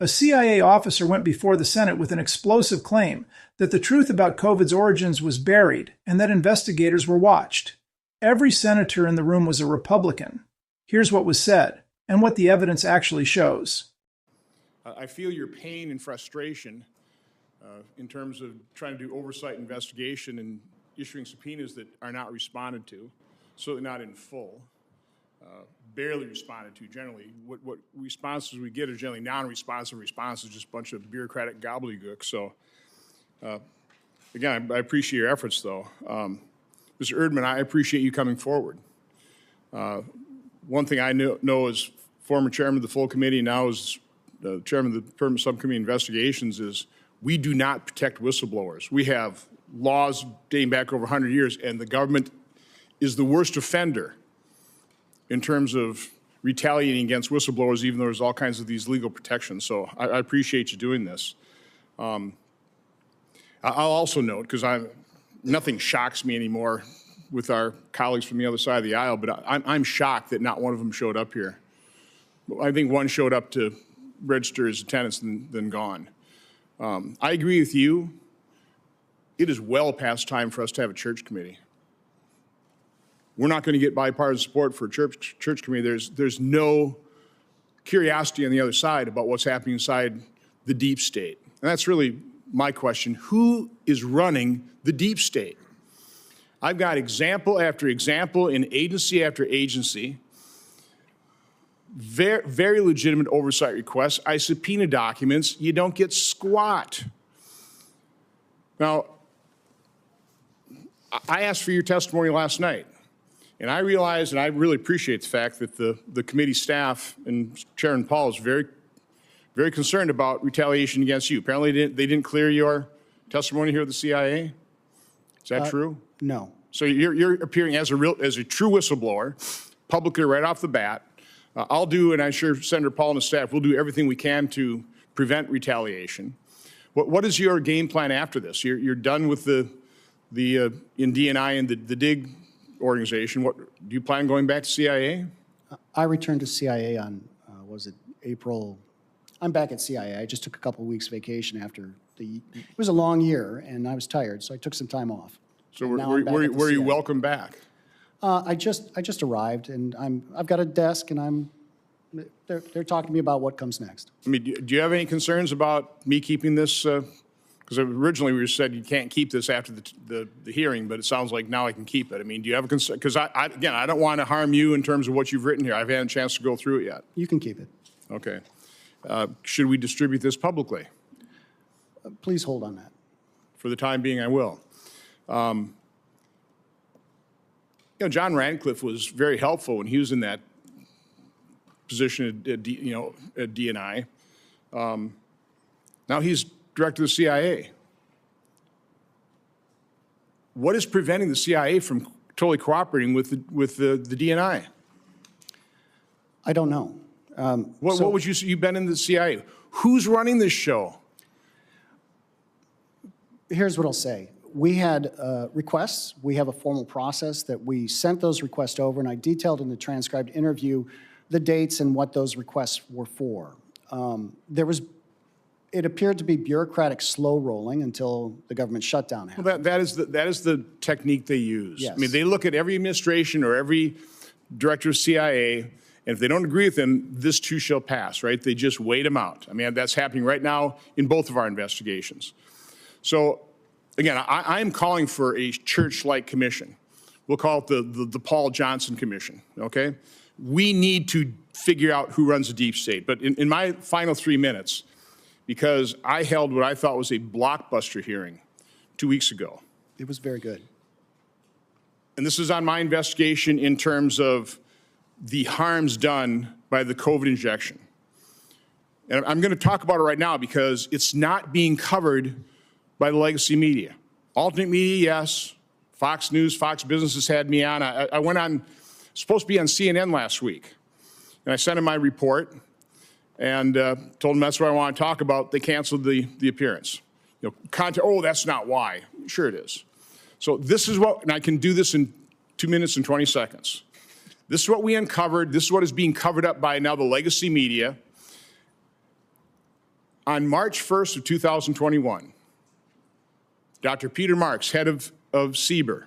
A CIA officer went before the Senate with an explosive claim that the truth about COVID's origins was buried and that investigators were watched. Every senator in the room was a Republican. Here's what was said, and what the evidence actually shows. I feel your pain and frustration in terms of trying to do oversight investigation and issuing subpoenas that are not responded to, certainly not in full, barely responded to generally. What responses we get are generally non-responsive responses, just a bunch of bureaucratic gobbledygook. So, again, I appreciate your efforts, though. Mr. Erdman, I appreciate you coming forward. One thing I know as former chairman of the full committee, now as chairman of the permanent subcommittee investigations, is we do not protect whistleblowers. We have laws dating back over 100 years, and the government is the worst offender in terms of retaliating against whistleblowers, even though there's all kinds of these legal protections. So I appreciate you doing this. I'll also note, because nothing shocks me anymore with our colleagues from the other side of the aisle, but I'm shocked that not one of them showed up here. I think one showed up to register his attendance and then gone. I agree with you. It is well past time for us to have a church committee. We're not going to get bipartisan support for a church committee. There's no curiosity on the other side about what's happening inside the deep state. And that's really my question. Who is running the deep state? I've got example after example in agency after agency, very legitimate oversight requests. I subpoena documents. You don't get squat. Now, I asked for your testimony last night. And I realize, and I really appreciate the fact that the committee staff and Chairman Paul is very, very concerned about retaliation against you. Apparently they didn't clear your testimony here at the CIA. Is that true? No. So you're appearing as a true whistleblower, publicly right off the bat. I'll do, and I'm sure Senator Paul and the staff will do everything we can to prevent retaliation. What is your game plan after this? You're done with the in DNI and the DIG organization. What do you plan going back to CIA? I returned to CIA on, was it April? I'm back at CIA. I just took a couple of weeks vacation after it was a long year and I was tired, so I took some time off. So were you welcome back? I just arrived and I've got a desk and they're talking to me about what comes next. I mean, do you have any concerns about me keeping this? Because originally we said you can't keep this after the hearing, but it sounds like now I can keep it. I mean, do you have a concern? Because again, I don't want to harm you in terms of what you've written here. I haven't had a chance to go through it yet. You can keep it. Okay. Should we distribute this publicly? Please hold on that. For the time being, I will. John Radcliffe was very helpful when he was in that position at DNI. Now he's director of the CIA. What is preventing the CIA from totally cooperating with the DNI? I don't know. What would you say? You've been in the CIA. Who's running this show? Here's what I'll say. We had requests. We have a formal process that we sent those requests over, and I detailed in the transcribed interview the dates and what those requests were for. It appeared to be bureaucratic slow rolling until the government shutdown happened. Well, that is the technique they use. Yes. I mean, they look at every administration or every director of CIA, and if they don't agree with them, this too shall pass, right? They just wait them out. I mean, that's happening right now in both of our investigations. So, again, I am calling for a church-like commission. We'll call it the Paul Johnson Commission, okay? We need to figure out who runs the deep state. But in my final 3 minutes, because I held what I thought was a blockbuster hearing 2 weeks ago. It was very good. And this is on my investigation in terms of the harms done by the COVID injection. And I'm going to talk about it right now because it's not being covered by the legacy media. Alternate media, yes. Fox News, Fox Business has had me on. I went on, supposed to be on CNN last week. And I sent in my report and told them that's what I want to talk about. They canceled the appearance. Oh, that's not why. Sure it is. So this is what, and I can do this in 2 minutes and 20 seconds. This is what we uncovered. This is what is being covered up by now the legacy media. On March 1st of 2021, Dr. Peter Marks, head of CBER,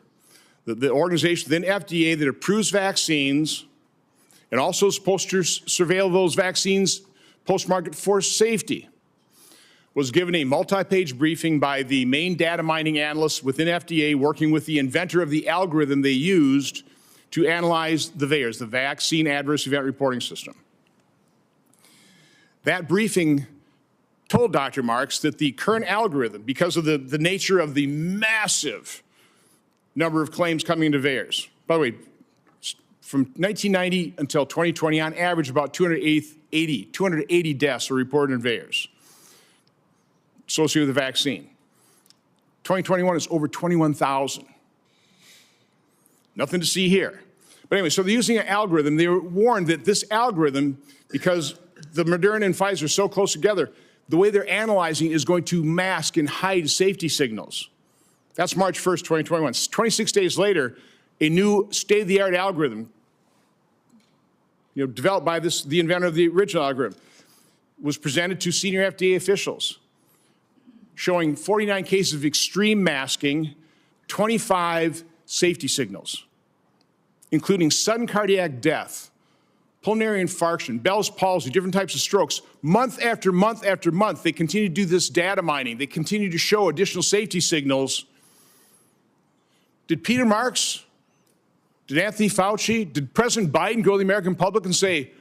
the organization within FDA that approves vaccines and also is supposed to surveil those vaccines post-market for safety, was given a multi-page briefing by the main data mining analysts within FDA working with the inventor of the algorithm they used to analyze the VAERS, the Vaccine Adverse Event Reporting System. That briefing told Dr. Marks that the current algorithm, because of the nature of the massive number of claims coming into VAERS, by the way, from 1990 until 2020, on average, about 280 deaths were reported in VAERS associated with the vaccine. 2021 is over 21,000. Nothing to see here. But anyway, so they're using an algorithm. They were warned that this algorithm, because the Moderna and Pfizer are so close together, the way they're analyzing is going to mask and hide safety signals. That's March 1st, 2021. 26 days later, a new state-of-the-art algorithm, developed by the inventor of the original algorithm, was presented to senior FDA officials, showing 49 cases of extreme masking, 25 safety signals, including sudden cardiac death, pulmonary infarction, Bell's palsy, different types of strokes. Month after month after month, they continue to do this data mining. They continue to show additional safety signals. Did Peter Marks, did Anthony Fauci, did President Biden go to the American public and say,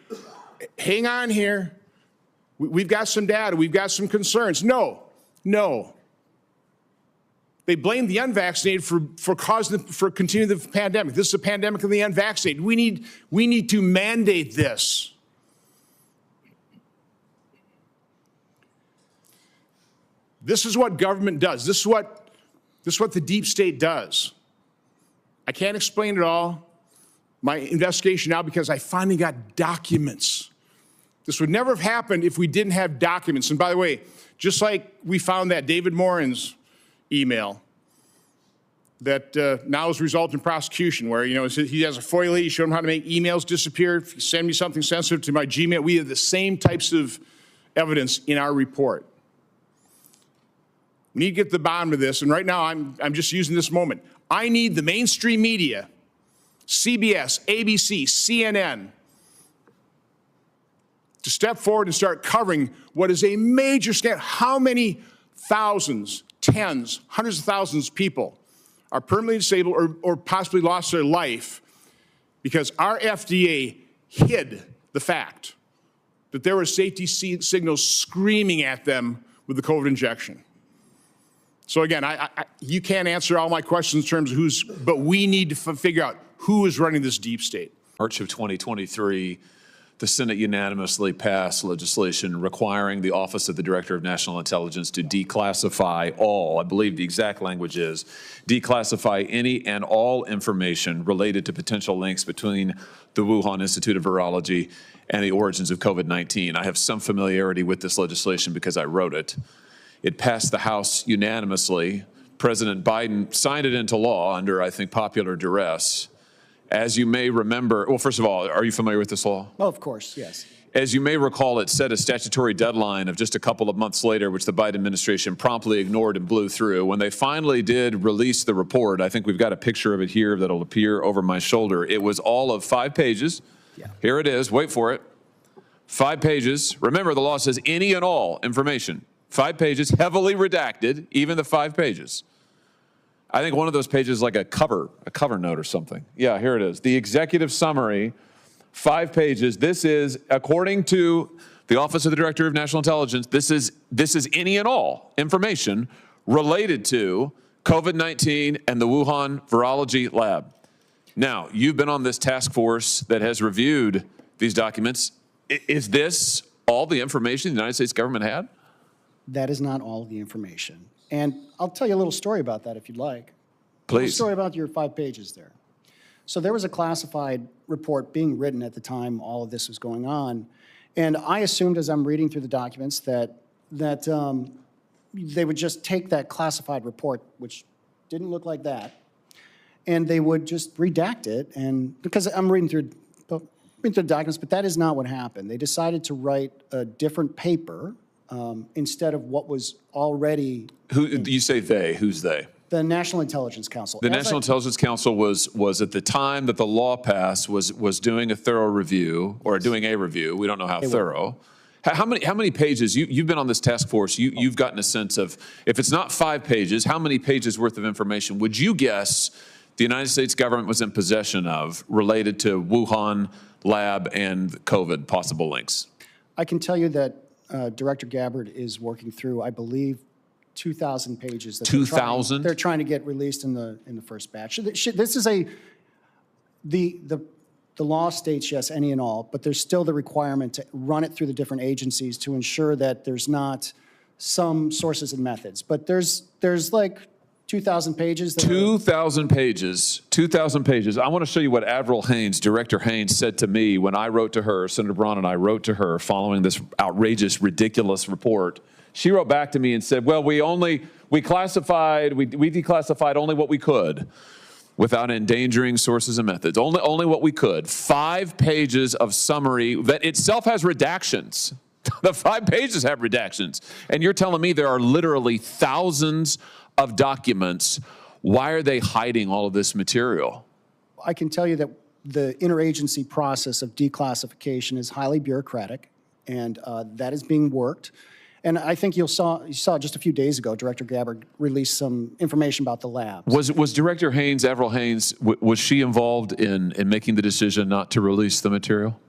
hang on here, we've got some data, we've got some concerns? No. They blamed the unvaccinated for continuing the pandemic. This is a pandemic of the unvaccinated. We need to mandate this. This is what government does. This is what the deep state does. I can't explain it all. My investigation now, because I finally got documents. This would never have happened if we didn't have documents. And by the way, just like we found that David Morin's email that now has resulted in prosecution, where he has a FOIA, you showed him how to make emails disappear. If you send me something sensitive to my Gmail, we have the same types of evidence in our report. We need to get to the bottom of this, and right now I'm just using this moment. I need the mainstream media, CBS, ABC, CNN, to step forward and start covering what is a major scandal. How many thousands, tens, hundreds of thousands of people are permanently disabled or possibly lost their life because our FDA hid the fact that there were safety signals screaming at them with the COVID injection. So again, you can't answer all my questions in terms of but we need to figure out who is running this deep state. March of 2023, the Senate unanimously passed legislation requiring the Office of the Director of National Intelligence to declassify all, I believe the exact language is, declassify any and all information related to potential links between the Wuhan Institute of Virology and the origins of COVID-19. I have some familiarity with this legislation because I wrote it. It passed the House unanimously. President Biden signed it into law under, I think, popular duress. As you may remember, well, first of all, are you familiar with this law? Oh, of course, yes. As you may recall, it set a statutory deadline of just a couple of months later, which the Biden administration promptly ignored and blew through. When they finally did release the report, I think we've got a picture of it here that'll appear over my shoulder. It was all of 5 pages. Yeah. Here it is. Wait for it. 5 pages. Remember, the law says any and all information. 5 pages, heavily redacted, even the 5 pages. I think one of those pages is like a cover note or something. Yeah, here it is. The executive summary, 5 pages. This is, according to the Office of the Director of National Intelligence, this is any and all information related to COVID-19 and the Wuhan Virology Lab. Now, you've been on this task force that has reviewed these documents. Is this all the information the United States government had? That is not all the information. And I'll tell you a little story about that if you'd like. Please. A little story about your 5 pages there. So there was a classified report being written at the time all of this was going on. And I assumed as I'm reading through the documents that they would just take that classified report, which didn't look like that, and they would just redact it. And because I'm reading through the documents, but that is not what happened. They decided to write a different paper instead of what was already. Who you say they? Who's they? The National Intelligence Council. The National Intelligence Council was at the time that the law passed was doing a thorough review or doing a review. We don't know how thorough. How many pages? You've been on this task force. You've gotten a sense of, if it's not 5 pages, how many pages worth of information would you guess the United States government was in possession of related to Wuhan lab and COVID possible links? I can tell you that Director Gabbard is working through, I believe, 2,000 pages. 2,000? They're trying to get released in the first batch. This is the law states yes, any and all, but there's still the requirement to run it through the different agencies to ensure that there's not some sources and methods. But there's like 2,000 pages. 2,000 pages. 2,000 pages. I want to show you what Admiral Haynes, Director Haynes, said to me when I wrote to her, Senator Braun and I wrote to her following this outrageous, ridiculous report. She wrote back to me and said, well, we declassified only what we could without endangering sources and methods. Only what we could. 5 pages of summary that itself has redactions. The 5 pages have redactions. And you're telling me there are literally thousands of documents. Why are they hiding all of this material? I can tell you that the interagency process of declassification is highly bureaucratic, and that is being worked. And I think you saw just a few days ago, Director Gabbard released some information about the labs. Was Director Haynes, Admiral Haynes, was she involved in making the decision not to release the material?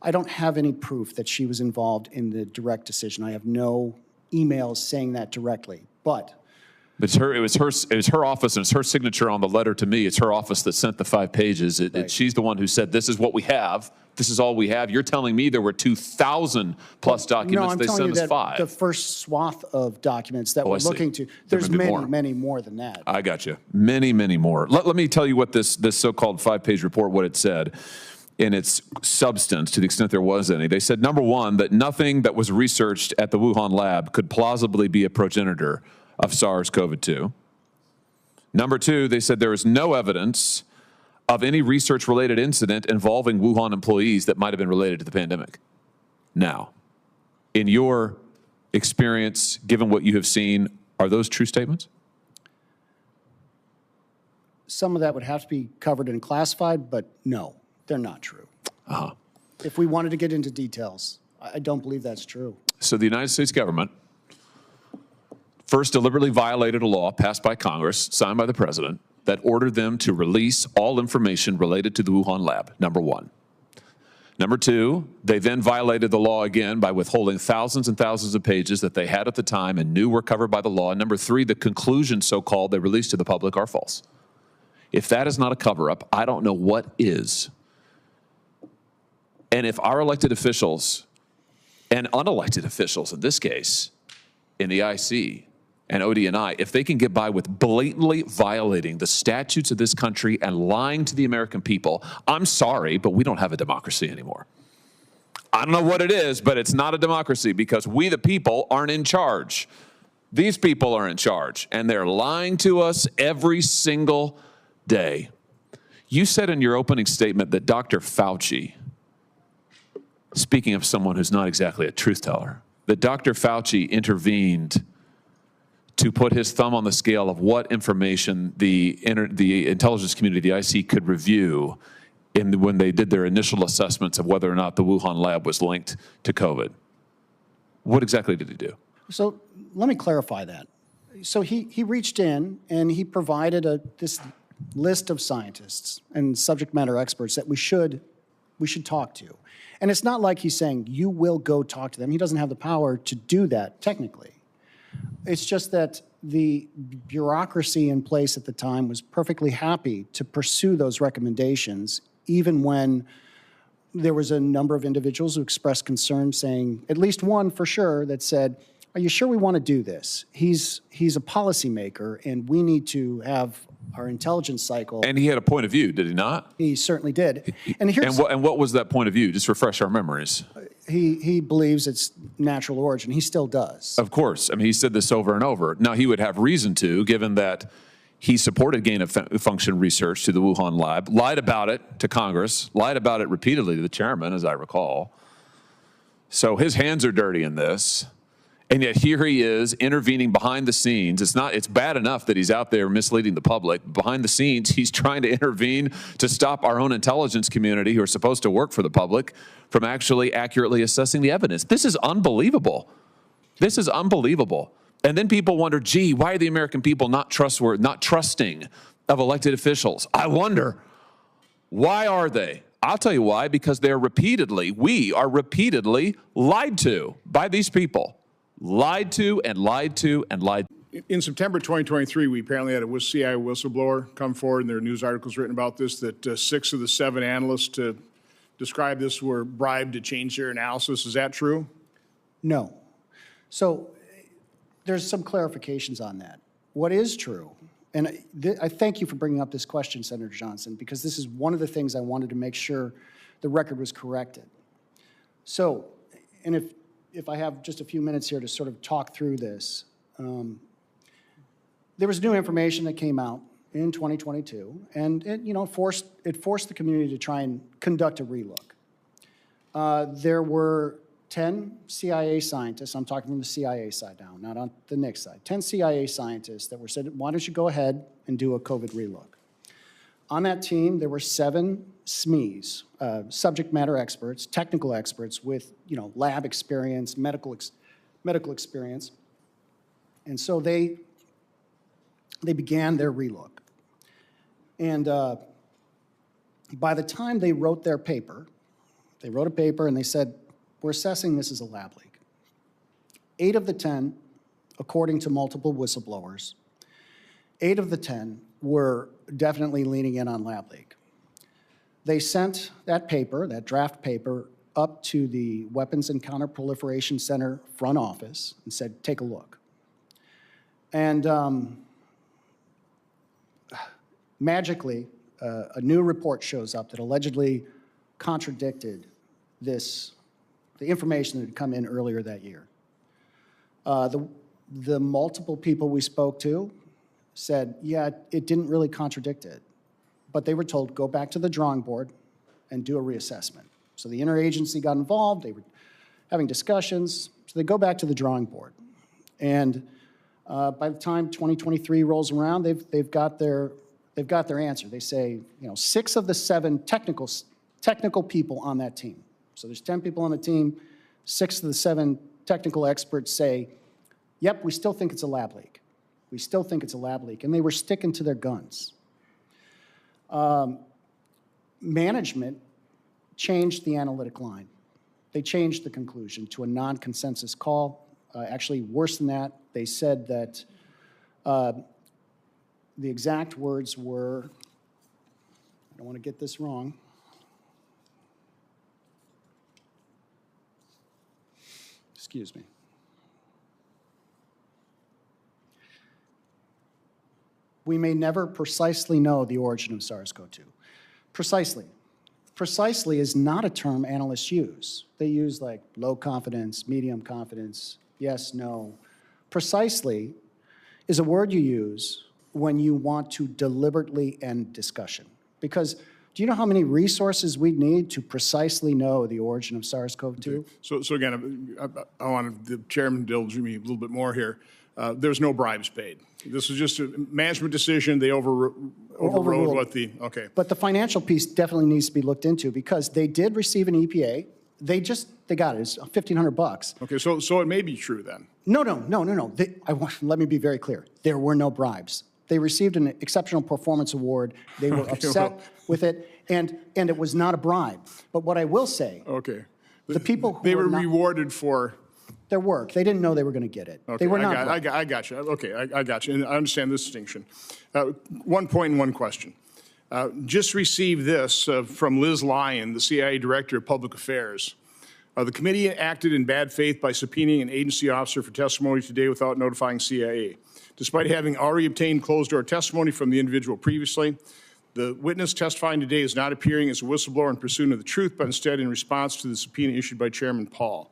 I don't have any proof that she was involved in the direct decision. I have no emails saying that directly, but it was her office, and it's her signature on the letter to me. It's her office that sent the 5 pages. Right. She's the one who said, this is what we have. This is all we have. You're telling me there were 2,000 plus documents. No, I'm they telling sent you us that 5. the first swath of documents that we're looking to, there's many more than that. I got you. Many more. Let me tell you what this so-called 5-page report, what it said in its substance, to the extent there was any. They said, number one, that nothing that was researched at the Wuhan lab could plausibly be a progenitor of SARS-CoV-2. Number two, they said there is no evidence of any research-related incident involving Wuhan employees that might have been related to the pandemic. Now, in your experience, given what you have seen, are those true statements? Some of that would have to be covered and classified, but no, they're not true. If we wanted to get into details, I don't believe that's true. So the United States government first deliberately violated a law passed by Congress, signed by the president, that ordered them to release all information related to the Wuhan lab, number one. Number two, they then violated the law again by withholding thousands and thousands of pages that they had at the time and knew were covered by the law. And number three, the conclusions, so-called, they released to the public are false. If that is not a cover-up, I don't know what is. And if our elected officials and unelected officials in this case, in the IC and ODNI, if they can get by with blatantly violating the statutes of this country and lying to the American people, I'm sorry, but we don't have a democracy anymore. I don't know what it is, but it's not a democracy because we, the people, aren't in charge. These people are in charge, and they're lying to us every single day. You said in your opening statement that Dr. Fauci, speaking of someone who's not exactly a truth teller, that Dr. Fauci intervened to put his thumb on the scale of what information the intelligence community, the IC, could review when they did their initial assessments of whether or not the Wuhan lab was linked to COVID. What exactly did he do? So let me clarify that. So he reached in and he provided this list of scientists and subject matter experts that we should talk to. And it's not like he's saying, you will go talk to them. He doesn't have the power to do that technically. It's just that the bureaucracy in place at the time was perfectly happy to pursue those recommendations, even when there was a number of individuals who expressed concern, saying, at least one for sure, that said, are you sure we want to do this? He's a policymaker, and we need to have our intelligence cycle. And he had a point of view, did he not? He certainly did. And what was that point of view? Just refresh our memories. He believes it's natural origin. He still does. Of course. I mean, he said this over and over. Now, he would have reason to, given that he supported gain-of-function research to the Wuhan lab, lied about it to Congress, lied about it repeatedly to the chairman, as I recall. So his hands are dirty in this. And yet here he is intervening behind the scenes. It's bad enough that he's out there misleading the public. Behind the scenes, he's trying to intervene to stop our own intelligence community, who are supposed to work for the public, from actually accurately assessing the evidence. This is unbelievable. This is unbelievable. And then people wonder, gee, why are the American people not trusting of elected officials? I wonder, why are they? I'll tell you why, because we are repeatedly lied to by these people. Lied to and lied to and lied to. In September 2023, we apparently had a CIA whistleblower come forward, and there are news articles written about this, that 6 of the 7 analysts to describe this were bribed to change their analysis. Is that true? No. So there's some clarifications on that. What is true, and I thank you for bringing up this question, Senator Johnson, because this is one of the things I wanted to make sure the record was corrected. So, and if I have just a few minutes here to sort of talk through this, there was new information that came out in 2022, and it forced the community to try and conduct a relook. There were 10 CIA scientists, I'm talking from the CIA side now, not on the NICS side, 10 CIA scientists that were said, why don't you go ahead and do a COVID relook? On that team, there were 7 SMEs, subject matter experts, technical experts with lab experience, medical experience, and so they began their relook. And by the time they wrote their paper, they wrote a paper and they said, we're assessing this as a lab leak. 8 of the 10, according to multiple whistleblowers, 8 of the 10 were definitely leaning in on lab leak. They sent that paper, that draft paper, up to the Weapons and Counterproliferation Center front office and said, take a look. And magically, a new report shows up that allegedly contradicted the information that had come in earlier that year. The multiple people we spoke to said, yeah, it didn't really contradict it. But they were told, go back to the drawing board and do a reassessment. So the interagency got involved, they were having discussions, so they go back to the drawing board. And by the time 2023 rolls around, they've got their answer. They say, 6 of the 7 technical people on that team. So there's 10 people on the team, 6 of the 7 technical experts say, yep, we still think it's a lab leak. We still think it's a lab leak. And they were sticking to their guns. Management changed the analytic line. They changed the conclusion to a non-consensus call. Actually, worse than that, they said that the exact words were, I don't want to get this wrong. Excuse me. We may never precisely know the origin of SARS-CoV-2. Precisely. Precisely is not a term analysts use. They use like low confidence, medium confidence, yes, no. Precisely is a word you use when you want to deliberately end discussion. Because do you know how many resources we need to precisely know the origin of SARS-CoV-2? Okay. So again, I want the chairman to indulge me a little bit more here. There's no bribes paid. This was just a management decision. They overrode what the, okay. But the financial piece definitely needs to be looked into because they did receive an EPA. They got it. It's $1,500. Okay, so it may be true then. No. Let me be very clear. There were no bribes. They received an exceptional performance award. They were upset with it, and it was not a bribe. But what I will say, okay, the people who they were rewarded for their work. They didn't know they were going to get it. Okay, they were not. I got you. Okay, I got you. And I understand this distinction. 1 point and 1 question. Just received this from Liz Lyon, the CIA Director of Public Affairs. The committee acted in bad faith by subpoenaing an agency officer for testimony today without notifying CIA. Despite having already obtained closed-door testimony from the individual previously, the witness testifying today is not appearing as a whistleblower in pursuit of the truth, but instead in response to the subpoena issued by Chairman Paul.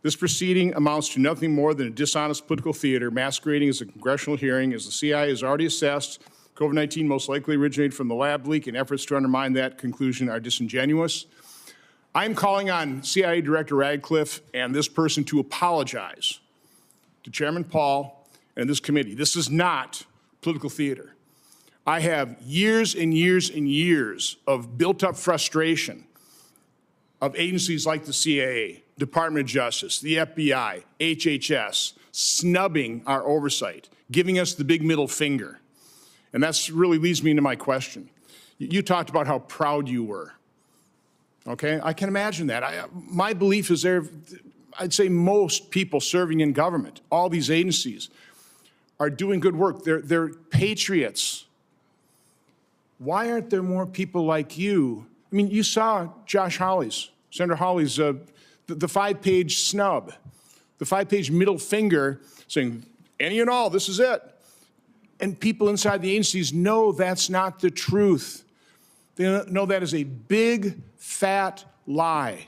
This proceeding amounts to nothing more than a dishonest political theater masquerading as a congressional hearing, as the CIA has already assessed COVID-19 most likely originated from the lab leak, and efforts to undermine that conclusion are disingenuous. I'm calling on CIA Director Radcliffe and this person to apologize to Chairman Paul and this committee. This is not political theater. I have years and years and years of built-up frustration of agencies like the CIA, Department of Justice, the FBI, HHS, snubbing our oversight, giving us the big middle finger. And that's really leads me into my question. You talked about how proud you were. Okay, I can imagine that. My belief is I'd say most people serving in government, all these agencies, are doing good work. They're patriots. Why aren't there more people like you? I mean, you saw Senator Hawley's, the 5-page snub, the 5-page middle finger saying, any and all, this is it. And people inside the agencies know that's not the truth. They know that is a big, fat lie.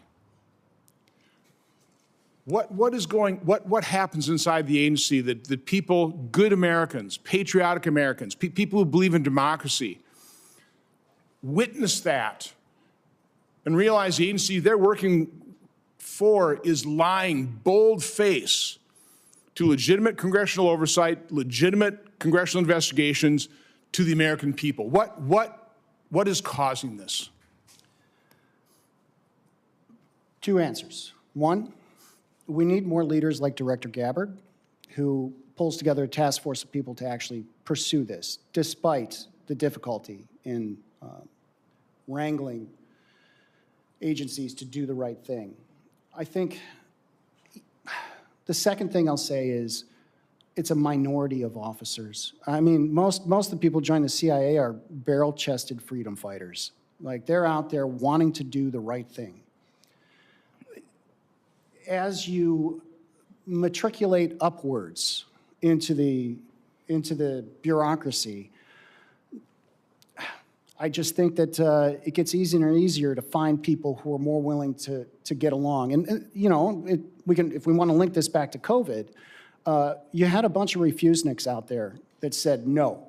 What happens inside the agency that people, good Americans, patriotic Americans, people who believe in democracy, witness that and realize the agency they're working for is lying bold-faced to legitimate congressional oversight, legitimate congressional investigations to the American people? What is causing this? Two answers. One, we need more leaders like Director Gabbard, who pulls together a task force of people to actually pursue this, despite the difficulty in wrangling agencies to do the right thing. I think the second thing I'll say is it's a minority of officers. I mean, most of the people joining the CIA are barrel-chested freedom fighters. Like, they're out there wanting to do the right thing. As you matriculate upwards into the bureaucracy, I just think that it gets easier and easier to find people who are more willing to get along. And you know, if we want to link this back to COVID, you had a bunch of refuseniks out there that said no,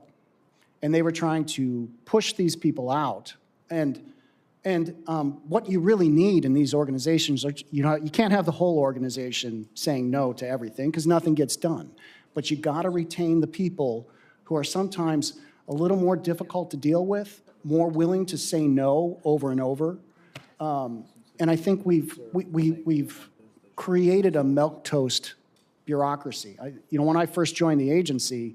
and they were trying to push these people out. And what you really need in these organizations, you can't have the whole organization saying no to everything because nothing gets done. But you got to retain the people who are sometimes a little more difficult to deal with, more willing to say no over and over. And I think we've created a milquetoast bureaucracy. When I first joined the agency,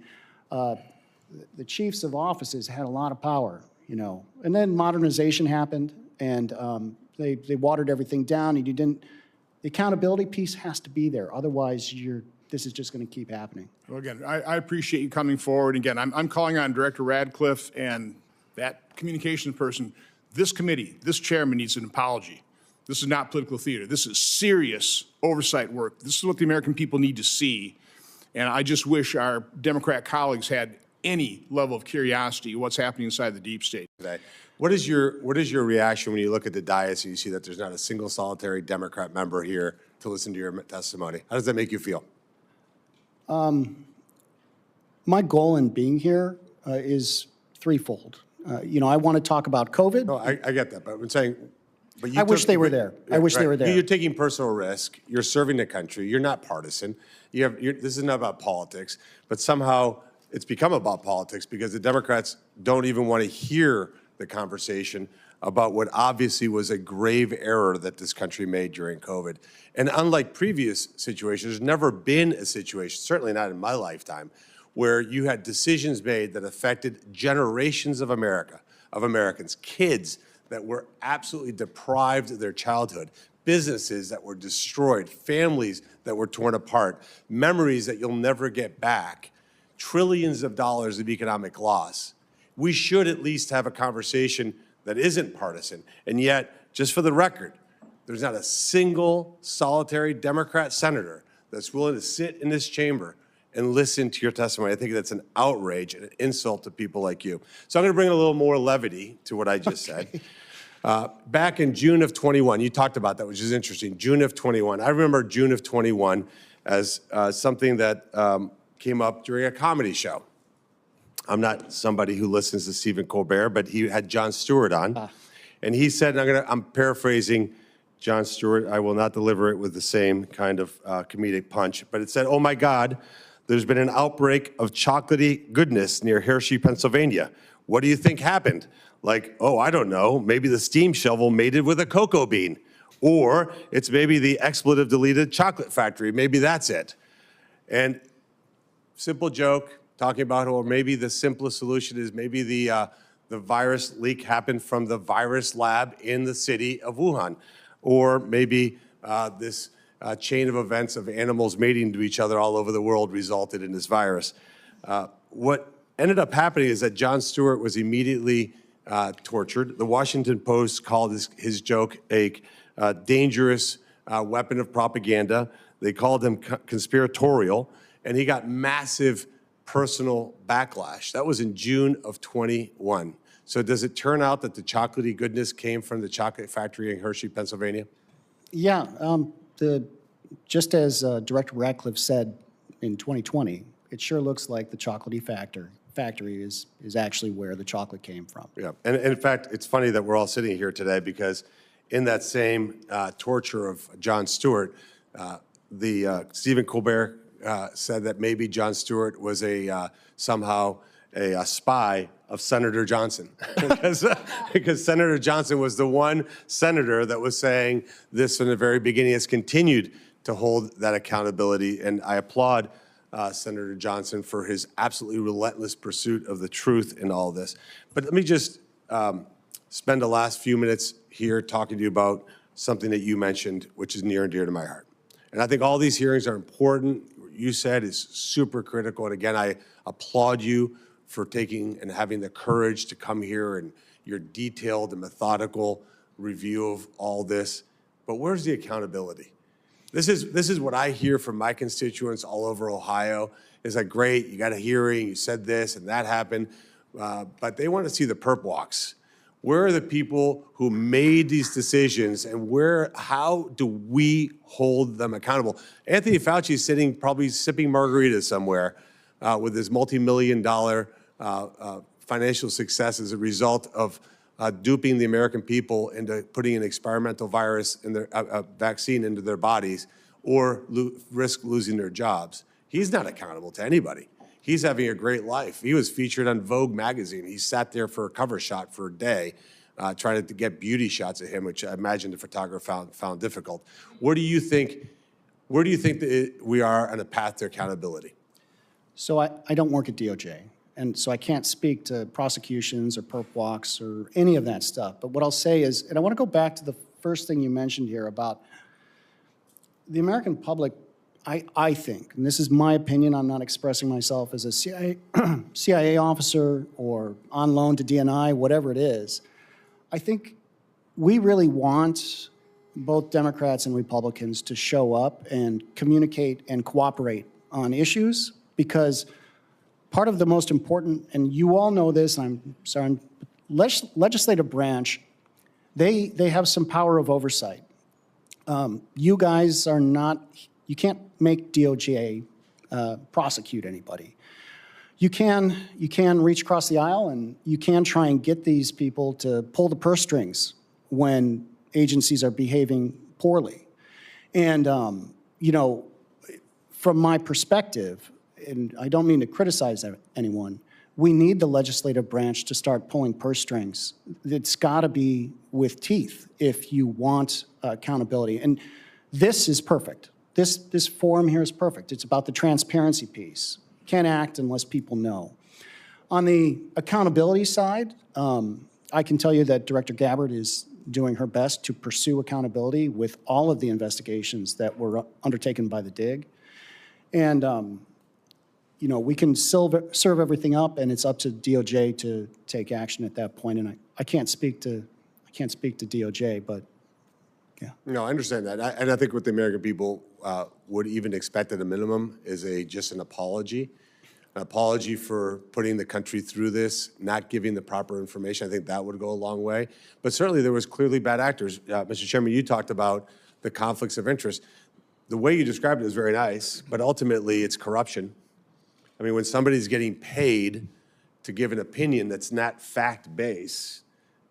the chiefs of offices had a lot of power, and then modernization happened, and they watered everything down, and the accountability piece has to be there. Otherwise, this is just going to keep happening. Well, again, I appreciate you coming forward. Again, I'm calling on Director Radcliffe and that communications person. This committee, this chairman needs an apology. This is not political theater. This is serious oversight work. This is what the American people need to see. And I just wish our Democrat colleagues had any level of curiosity what's happening inside the deep state today. What is your reaction when you look at the dais and you see that there's not a single solitary Democrat member here to listen to your testimony? How does that make you feel? My goal in being here is threefold. I want to talk about COVID. No, I get that, but I'm saying, I wish they were there. I wish they were there. You're taking personal risk. You're serving the country. You're not partisan. This is not about politics, but somehow it's become about politics because the Democrats don't even want to hear the conversation about what obviously was a grave error that this country made during COVID. And unlike previous situations, there's never been a situation, certainly not in my lifetime, where you had decisions made that affected generations of Americans, kids that were absolutely deprived of their childhood, businesses that were destroyed, families that were torn apart, memories that you'll never get back, trillions of dollars of economic loss. We should at least have a conversation that isn't partisan. And yet, just for the record, there's not a single solitary Democrat senator that's willing to sit in this chamber and listen to your testimony. I think that's an outrage and an insult to people like you. So I'm going to bring a little more levity to what I just said. Back in June of 21, you talked about that, which is interesting. June of 21. I remember June of 21 as something that came up during a comedy show. I'm not somebody who listens to Stephen Colbert, but he had Jon Stewart on. And he said, and I'm paraphrasing, Jon Stewart. I will not deliver it with the same kind of comedic punch. But it said, oh my God, there's been an outbreak of chocolatey goodness near Hershey, Pennsylvania. What do you think happened? Like, oh, I don't know. Maybe the steam shovel mated with a cocoa bean. Or it's maybe the expletive-deleted chocolate factory. Maybe that's it. And simple joke, talking about, or maybe the simplest solution is maybe the virus leak happened from the virus lab in the city of Wuhan. Or maybe this chain of events of animals mating to each other all over the world resulted in this virus. What ended up happening is that Jon Stewart was immediately tortured. The Washington Post called his joke a dangerous weapon of propaganda. They called him conspiratorial, and he got massive personal backlash. That was in June of 21. So does it turn out that the chocolatey goodness came from the chocolate factory in Hershey, Pennsylvania? Yeah, just as Director Ratcliffe said in 2020, it sure looks like the chocolatey factory is actually where the chocolate came from. Yeah, and in fact, it's funny that we're all sitting here today because in that same torture of Jon Stewart, Stephen Colbert said that maybe Jon Stewart was somehow a spy of Senator Johnson, because Senator Johnson was the one senator that was saying this from the very beginning. Has continued to hold that accountability, and I applaud Senator Johnson for his absolutely relentless pursuit of the truth in all this. But let me just spend the last few minutes here talking to you about something that you mentioned, which is near and dear to my heart. And I think all these hearings are important. What you said is super critical. And again, I applaud you for taking and having the courage to come here and your detailed and methodical review of all this. But where's the accountability? This is what I hear from my constituents all over Ohio. Is like, great, you got a hearing, you said this and that happened, but they want to see the perp walks. Where are the people who made these decisions, and how do we hold them accountable? Anthony Fauci is sitting, probably sipping margaritas somewhere with his multi-million-dollar financial success as a result of duping the American people into putting an experimental virus in their vaccine into their bodies, or risk losing their jobs. He's not accountable to anybody. He's having a great life. He was featured on Vogue magazine. He sat there for a cover shot for a day, trying to get beauty shots of him, which I imagine the photographer found difficult. Where do you think that we are on a path to accountability? So I don't work at DOJ, and so I can't speak to prosecutions or perp walks or any of that stuff. But what I'll say is, and I want to go back to the first thing you mentioned here about the American public. I think, and this is my opinion, I'm not expressing myself as a CIA officer or on loan to DNI, whatever it is. I think we really want both Democrats and Republicans to show up and communicate and cooperate on issues, because part of the most important, and you all know this, I'm sorry, legislative branch, they have some power of oversight. You guys are not, you can't make DOJ prosecute anybody. You can reach across the aisle, and you can try and get these people to pull the purse strings when agencies are behaving poorly. And, you know, from my perspective, and I don't mean to criticize anyone, we need the legislative branch to start pulling purse strings. It's got to be with teeth if you want accountability. And this is perfect. This forum here is perfect. It's about the transparency piece. You can't act unless people know. On the accountability side, I can tell you that Director Gabbard is doing her best to pursue accountability with all of the investigations that were undertaken by the DIG. And, you know, we can serve everything up, and it's up to DOJ to take action at that point. And I can't speak to DOJ, but yeah. No, I understand that. And I think what the American people would even expect at a minimum is just an apology for putting the country through this, not giving the proper information. I think that would go a long way. But certainly there was clearly bad actors. Mr. Chairman, you talked about the conflicts of interest. The way you described it is very nice, but ultimately it's corruption. I mean, when somebody's getting paid to give an opinion that's not fact-based,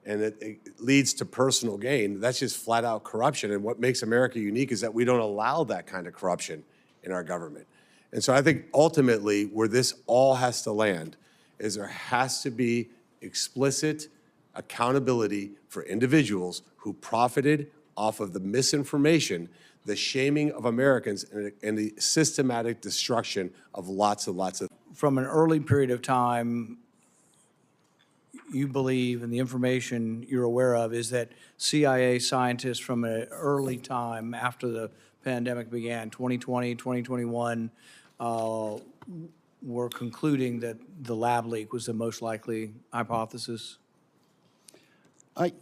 and it leads to personal gain, that's just flat out corruption. And what makes America unique is that we don't allow that kind of corruption in our government. And so I think ultimately where this all has to land is there has to be explicit accountability for individuals who profited off of the misinformation, the shaming of Americans, and the systematic destruction of lots and lots of. From an early period of time, you believe, and the information you're aware of, is that CIA scientists from an early time after the pandemic began, 2020, 2021, were concluding that the lab leak was the most likely hypothesis?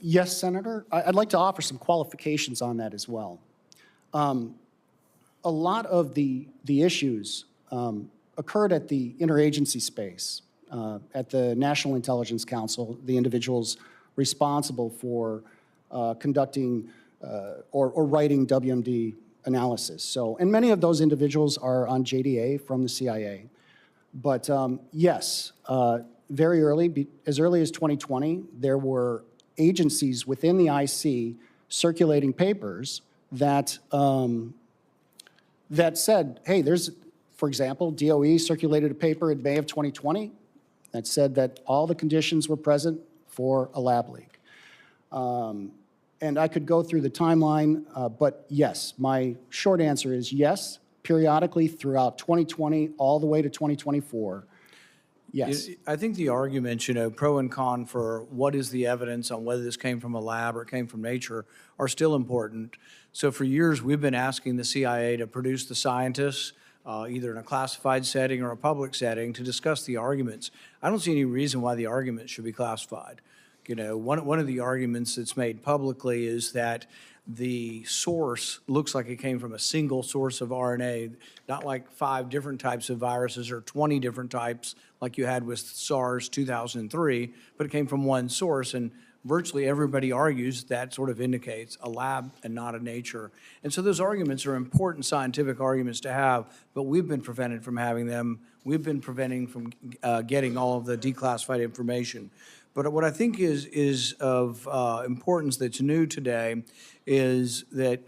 Yes, Senator. I'd like to offer some qualifications on that as well. A lot of the issues occurred at the interagency space, at the National Intelligence Council, the individuals responsible for conducting or writing WMD analysis. So, and many of those individuals are on JDA from the CIA. But yes, very early, as early as 2020, there were agencies within the IC circulating papers that that said, hey, there's, for example, DOE circulated a paper in May of 2020 that said that all the conditions were present for a lab leak. And I could go through the timeline, but yes, my short answer is yes, periodically throughout 2020 all the way to 2024. Yes. I think the arguments, you know, pro and con for what is the evidence on whether this came from a lab or it came from nature are still important. So for years, we've been asking the CIA to produce the scientists, either in a classified setting or a public setting, to discuss the arguments. I don't see any reason why the arguments should be classified. You know, one of the arguments that's made publicly is that the source looks like it came from a single source of RNA, not like 5 different types of viruses or 20 different types like you had with SARS 2003, but it came from one source. And virtually everybody argues that sort of indicates a lab and not a nature. And so those arguments are important scientific arguments to have, but we've been prevented from having them. We've been preventing from getting all of the declassified information. But what I think is of importance that's new today is that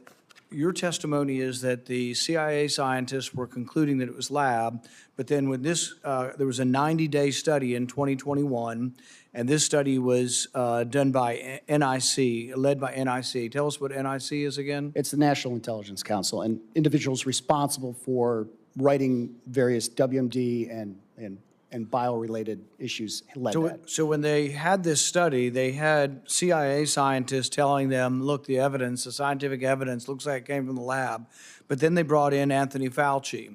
your testimony is that the CIA scientists were concluding that it was lab, but then when this, there was a 90-day study in 2021, and this study was done by NIC, led by NIC. Tell us what NIC is again. It's the National Intelligence Council, and individuals responsible for writing various WMD and bio-related issues led that. So when they had this study, they had CIA scientists telling them, look, the evidence, the scientific evidence looks like it came from the lab. But then they brought in Anthony Fauci.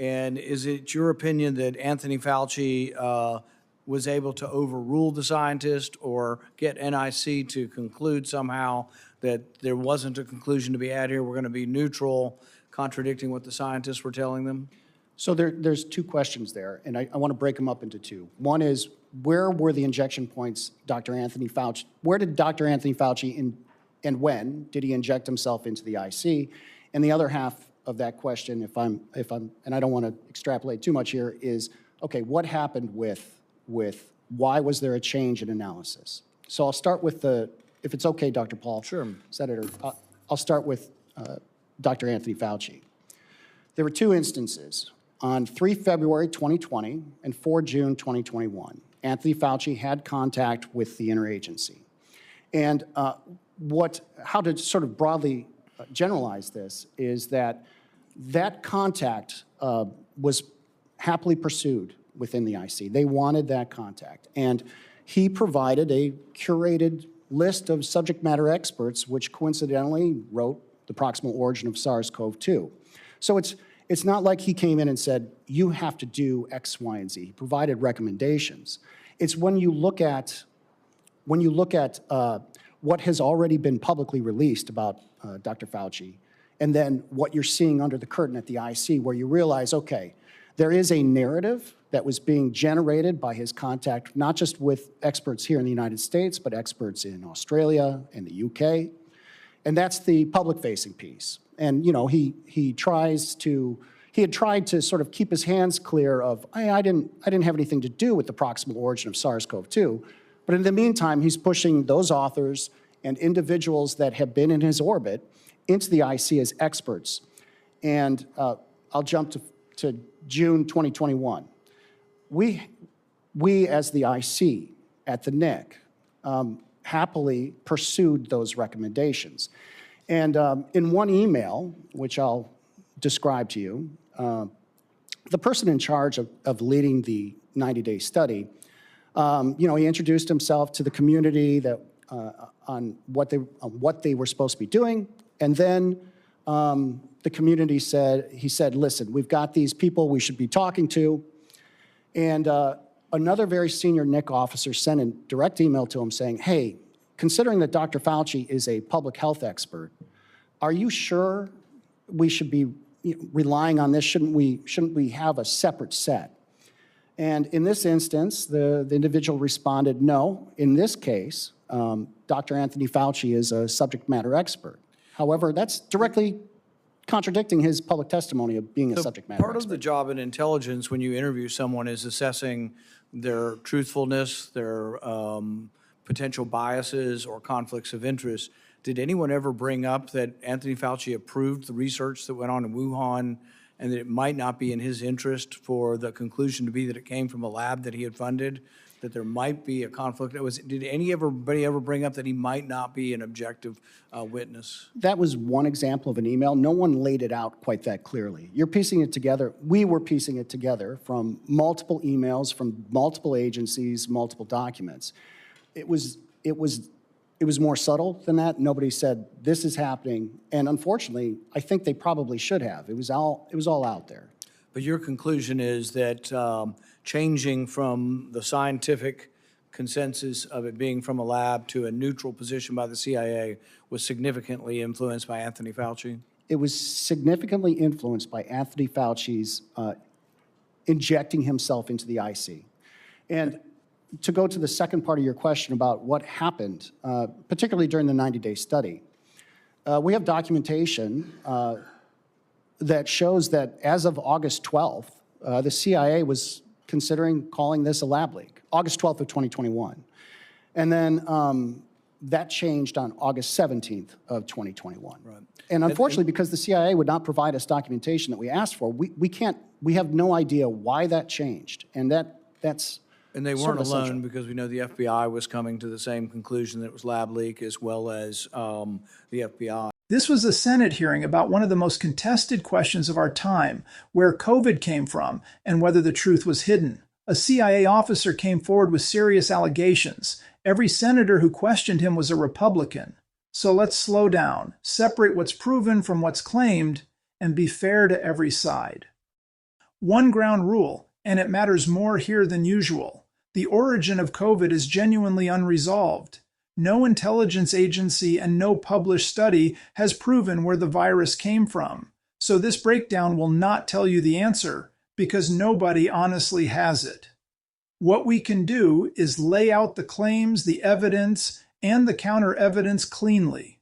And is it your opinion that Anthony Fauci was able to overrule the scientist or get NIC to conclude somehow that there wasn't a conclusion to be had here, we're going to be neutral, contradicting what the scientists were telling them? So there's 2 questions there, and I want to break them up into 2. One is, where were the injection points Dr. Anthony Fauci, where did Dr. Anthony Fauci and when did he inject himself into the IC? And the other half of that question, if I'm, and I don't want to extrapolate too much here, is, okay, what happened with why was there a change in analysis? So I'll start with if it's okay, Dr. Paul. Sure. Senator, I'll start with Dr. Anthony Fauci. There were 2 instances. On 3 February 2020 and 4 June 2021, Anthony Fauci had contact with the interagency. And how to sort of broadly generalize this is that contact was happily pursued within the IC. They wanted that contact. And he provided a curated list of subject matter experts, which coincidentally wrote the proximal origin of SARS-CoV-2. So it's not like he came in and said, you have to do X, Y, and Z. He provided recommendations. It's when you look at what has already been publicly released about Dr. Fauci, and then what you're seeing under the curtain at the IC, where you realize, okay, there is a narrative that was being generated by his contact, not just with experts here in the United States, but experts in Australia and the UK. And that's the public-facing piece. And, you know, he had tried to sort of keep his hands clear of, I didn't have anything to do with the proximal origin of SARS-CoV-2, but But in the meantime, he's pushing those authors and individuals that have been in his orbit into the IC as experts. And I'll jump to June 2021. We as the IC at the NIC happily pursued those recommendations. And in one email, which I'll describe to you, the person in charge of leading the 90-day study, he introduced himself to the community that on what they were supposed to be doing, and then the community said, listen, we've got these people we should be talking to, and another very senior NIC officer sent a direct email to him saying, hey, considering that Dr. Fauci is a public health expert, are you sure we should be relying on this? Shouldn't we have a separate set? And in this instance, the individual responded, no, in this case, Dr. Anthony Fauci is a subject matter expert. However, that's directly contradicting his public testimony of being a subject matter expert. Part of the job in intelligence when you interview someone is assessing their truthfulness, their potential biases or conflicts of interest. Did anyone ever bring up that Anthony Fauci approved the research that went on in Wuhan and that it might not be in his interest for the conclusion to be that it came from a lab that he had funded, that there might be a conflict? Did anybody ever bring up that he might not be an objective witness? That was one example of an email. No one laid it out quite that clearly. You're piecing it together. We were piecing it together from multiple emails, from multiple agencies, multiple documents. It was more subtle than that. Nobody said, this is happening. And unfortunately, I think they probably should have. It was all out there. But your conclusion is that changing from the scientific consensus of it being from a lab to a neutral position by the CIA was significantly influenced by Anthony Fauci? It was significantly influenced by Anthony Fauci's injecting himself into the IC. And to go to the second part of your question about what happened, particularly during the 90-day study, we have documentation that shows that as of August 12th, the CIA was considering calling this a lab leak, August 12th of 2021. And then that changed on August 17th of 2021. Right. And unfortunately, because the CIA would not provide us documentation that we asked for, we have no idea why that changed. And that's And they weren't alone, because we know the FBI was coming to the same conclusion that it was lab leak, as well as the FBI. This was a Senate hearing about one of the most contested questions of our time, where COVID came from and whether the truth was hidden. A CIA officer came forward with serious allegations. Every senator who questioned him was a Republican. So let's slow down, separate what's proven from what's claimed, and be fair to every side. One ground rule, and it matters more here than usual. The origin of COVID is genuinely unresolved. No intelligence agency and no published study has proven where the virus came from. So this breakdown will not tell you the answer, because nobody honestly has it. What we can do is lay out the claims, the evidence, and the counter-evidence cleanly.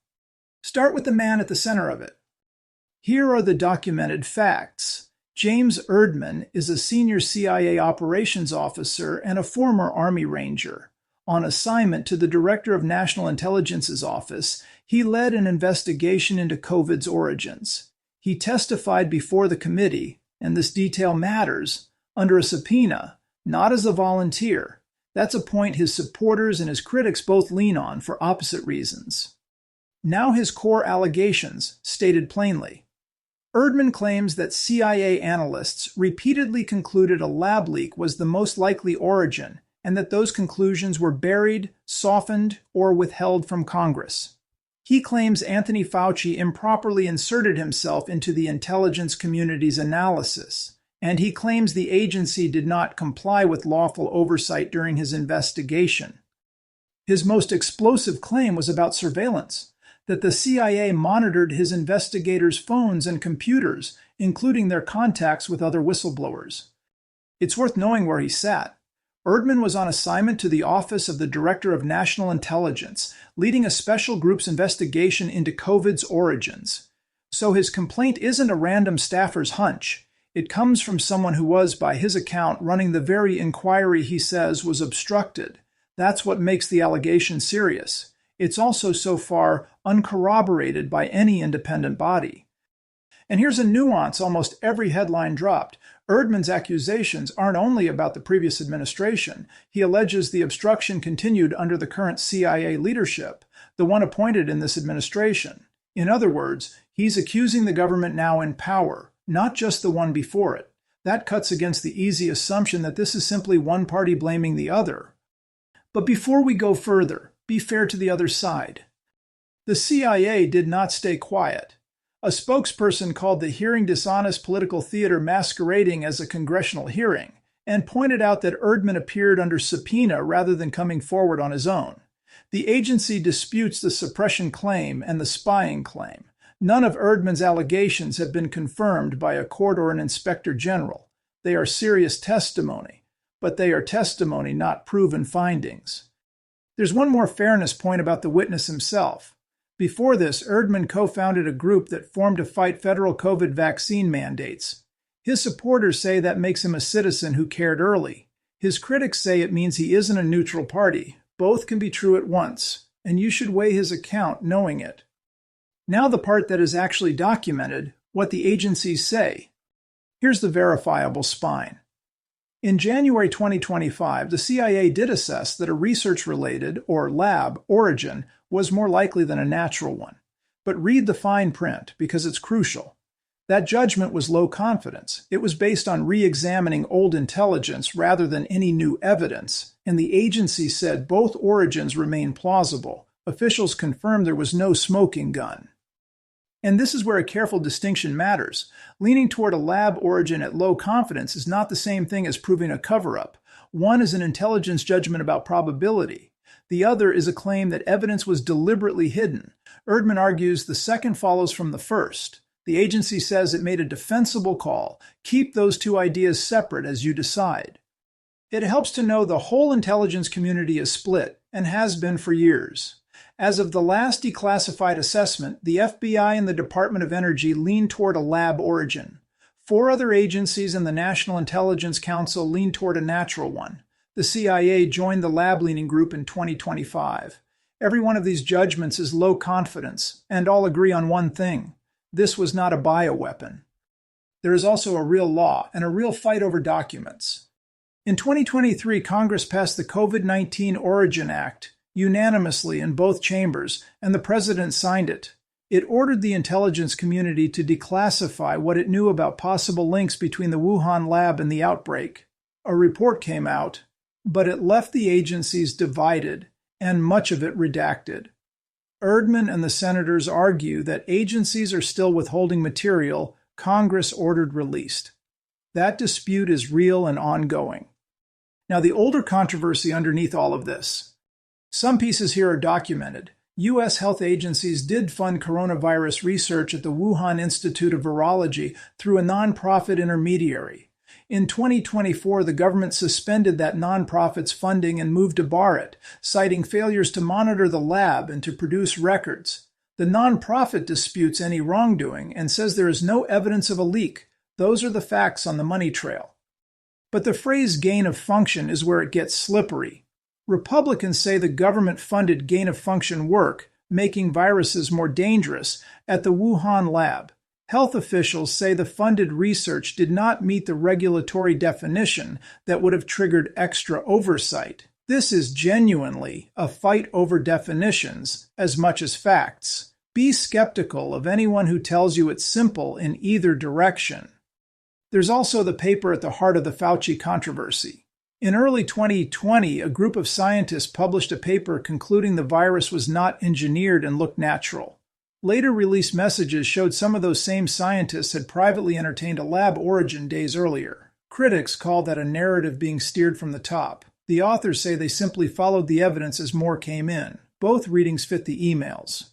Start with the man at the center of it. Here are the documented facts. James Erdman is a senior CIA operations officer and a former Army Ranger. On assignment to the Director of National Intelligence's office, he led an investigation into COVID's origins. He testified before the committee, and this detail matters, under a subpoena, not as a volunteer. That's a point his supporters and his critics both lean on for opposite reasons. Now his core allegations, stated plainly. Erdman claims that CIA analysts repeatedly concluded a lab leak was the most likely origin, and that those conclusions were buried, softened, or withheld from Congress. He claims Anthony Fauci improperly inserted himself into the intelligence community's analysis, and he claims the agency did not comply with lawful oversight during his investigation. His most explosive claim was about surveillance, that the CIA monitored his investigators' phones and computers, including their contacts with other whistleblowers. It's worth knowing where he sat. Erdman was on assignment to the Office of the Director of National Intelligence, leading a special group's investigation into COVID's origins. So his complaint isn't a random staffer's hunch. It comes from someone who was, by his account, running the very inquiry he says was obstructed, That's what makes the allegation serious. It's also so far uncorroborated by any independent body. And here's a nuance almost every headline dropped. Erdman's accusations aren't only about the previous administration. He alleges the obstruction continued under the current CIA leadership, the one appointed in this administration. In other words, he's accusing the government now in power, not just the one before it. That cuts against the easy assumption that this is simply one party blaming the other. But before we go further, be fair to the other side. The CIA did not stay quiet. A spokesperson called the hearing dishonest political theater masquerading as a congressional hearing and pointed out that Erdman appeared under subpoena rather than coming forward on his own. The agency disputes the suppression claim and the spying claim. None of Erdman's allegations have been confirmed by a court or an inspector general. They are serious testimony, but they are testimony, not proven findings. There's one more fairness point about the witness himself. Before this, Erdman co-founded a group that formed to fight federal COVID vaccine mandates. His supporters say that makes him a citizen who cared early. His critics say it means he isn't a neutral party. Both can be true at once, and you should weigh his account knowing it. Now the part that is actually documented, what the agencies say. Here's the verifiable spine. In January 2025, the CIA did assess that a research-related, or lab, origin was more likely than a natural one. But read the fine print, because it's crucial. That judgment was low confidence. It was based on re-examining old intelligence rather than any new evidence, and the agency said both origins remain plausible. Officials confirmed there was no smoking gun. And this is where a careful distinction matters. Leaning toward a lab origin at low confidence is not the same thing as proving a cover-up. One is an intelligence judgment about probability. The other is a claim that evidence was deliberately hidden. Erdman argues the second follows from the first. The agency says it made a defensible call. Keep those two ideas separate as you decide. It helps to know the whole intelligence community is split, and has been for years. As of the last declassified assessment, the FBI and the Department of Energy lean toward a lab origin. 4 other agencies and the National Intelligence Council lean toward a natural one. The CIA joined the lab-leaning group in 2025. Every one of these judgments is low confidence, and all agree on one thing. This was not a bioweapon. There is also a real law and a real fight over documents. In 2023, Congress passed the COVID-19 Origin Act unanimously in both chambers, and the president signed it. It ordered the intelligence community to declassify what it knew about possible links between the Wuhan lab and the outbreak. A report came out, but it left the agencies divided, and much of it redacted. Erdman and the senators argue that agencies are still withholding material Congress ordered released. That dispute is real and ongoing. Now, the older controversy underneath all of this. Some pieces here are documented. U.S. health agencies did fund coronavirus research at the Wuhan Institute of Virology through a nonprofit intermediary. In 2024, the government suspended that nonprofit's funding and moved to bar it, citing failures to monitor the lab and to produce records. The nonprofit disputes any wrongdoing and says there is no evidence of a leak. Those are the facts on the money trail. But the phrase gain of function is where it gets slippery. Republicans say the government funded gain-of-function work, making viruses more dangerous, at the Wuhan lab. Health officials say the funded research did not meet the regulatory definition that would have triggered extra oversight. This is genuinely a fight over definitions as much as facts. Be skeptical of anyone who tells you it's simple in either direction. There's also the paper at the heart of the Fauci controversy. In early 2020, a group of scientists published a paper concluding the virus was not engineered and looked natural. Later released messages showed some of those same scientists had privately entertained a lab origin days earlier. Critics call that a narrative being steered from the top. The authors say they simply followed the evidence as more came in. Both readings fit the emails.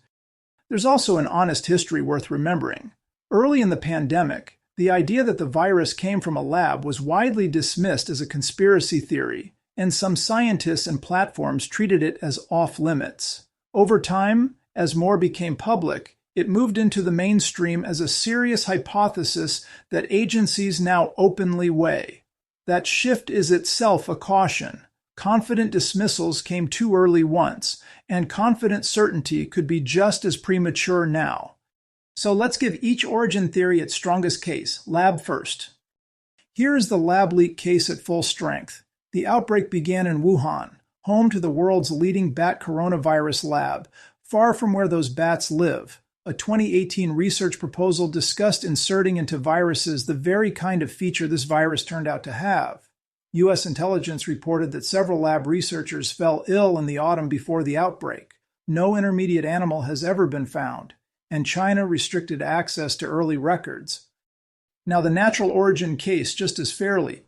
There's also an honest history worth remembering. Early in the pandemic, the idea that the virus came from a lab was widely dismissed as a conspiracy theory, and some scientists and platforms treated it as off-limits. Over time, as more became public, it moved into the mainstream as a serious hypothesis that agencies now openly weigh. That shift is itself a caution. Confident dismissals came too early once, and confident certainty could be just as premature now. So let's give each origin theory its strongest case, lab first. Here is the lab leak case at full strength. The outbreak began in Wuhan, home to the world's leading bat coronavirus lab, far from where those bats live. A 2018 research proposal discussed inserting into viruses the very kind of feature this virus turned out to have. U.S. intelligence reported that several lab researchers fell ill in the autumn before the outbreak. No intermediate animal has ever been found, and China restricted access to early records. Now the natural origin case just as fairly.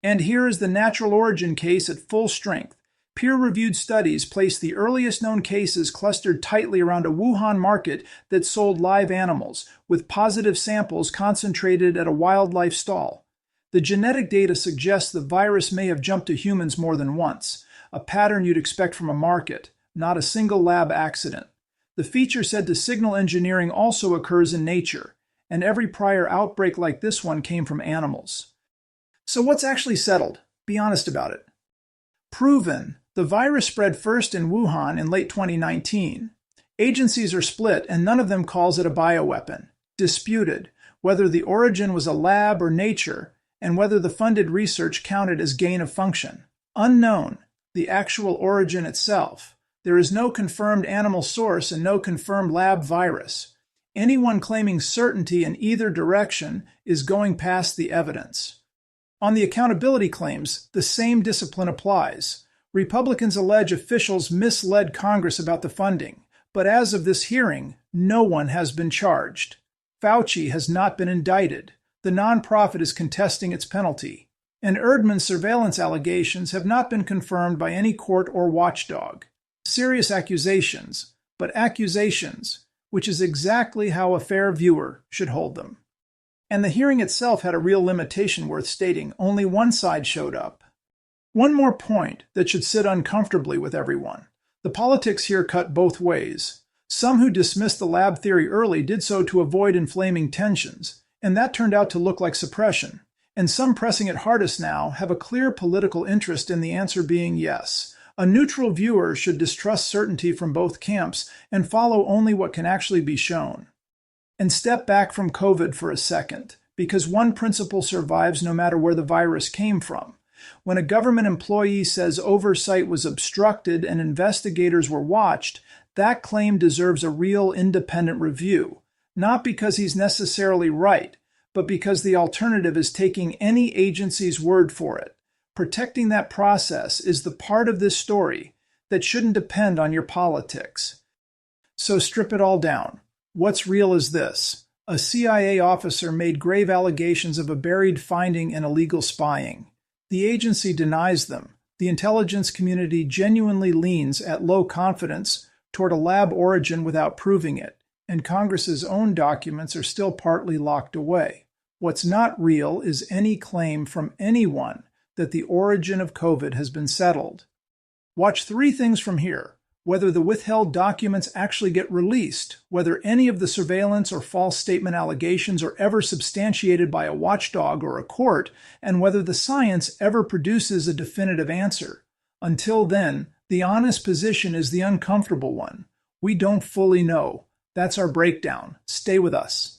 And here is the natural origin case at full strength. Peer-reviewed studies place the earliest known cases clustered tightly around a Wuhan market that sold live animals, with positive samples concentrated at a wildlife stall. The genetic data suggests the virus may have jumped to humans more than once, a pattern you'd expect from a market, not a single lab accident. The feature said to signal engineering also occurs in nature, and every prior outbreak like this one came from animals. So what's actually settled? Be honest about it. Proven. The virus spread first in Wuhan in late 2019. Agencies are split and none of them calls it a bioweapon. Disputed. Whether the origin was a lab or nature, and whether the funded research counted as gain of function. Unknown. The actual origin itself. There is no confirmed animal source and no confirmed lab virus. Anyone claiming certainty in either direction is going past the evidence. On the accountability claims, the same discipline applies. Republicans allege officials misled Congress about the funding, but as of this hearing, no one has been charged. Fauci has not been indicted. The nonprofit is contesting its penalty. And Erdman's surveillance allegations have not been confirmed by any court or watchdog. Serious accusations, but accusations, which is exactly how a fair viewer should hold them. And the hearing itself had a real limitation worth stating. Only one side showed up. One more point that should sit uncomfortably with everyone. The politics here cut both ways. Some who dismissed the lab theory early did so to avoid inflaming tensions, and that turned out to look like suppression. And some pressing it hardest now have a clear political interest in the answer being yes. A neutral viewer should distrust certainty from both camps and follow only what can actually be shown. And step back from COVID for a second, because one principle survives no matter where the virus came from. When a government employee says oversight was obstructed and investigators were watched, that claim deserves a real independent review, not because he's necessarily right, but because the alternative is taking any agency's word for it. Protecting that process is the part of this story that shouldn't depend on your politics. So strip it all down. What's real is this. A CIA officer made grave allegations of a buried finding in illegal spying. The agency denies them. The intelligence community genuinely leans at low confidence toward a lab origin without proving it, and Congress's own documents are still partly locked away. What's not real is any claim from anyone that the origin of COVID has been settled. Watch three things from here. Whether the withheld documents actually get released, whether any of the surveillance or false statement allegations are ever substantiated by a watchdog or a court, and whether the science ever produces a definitive answer. Until then, the honest position is the uncomfortable one. We don't fully know. That's our breakdown. Stay with us.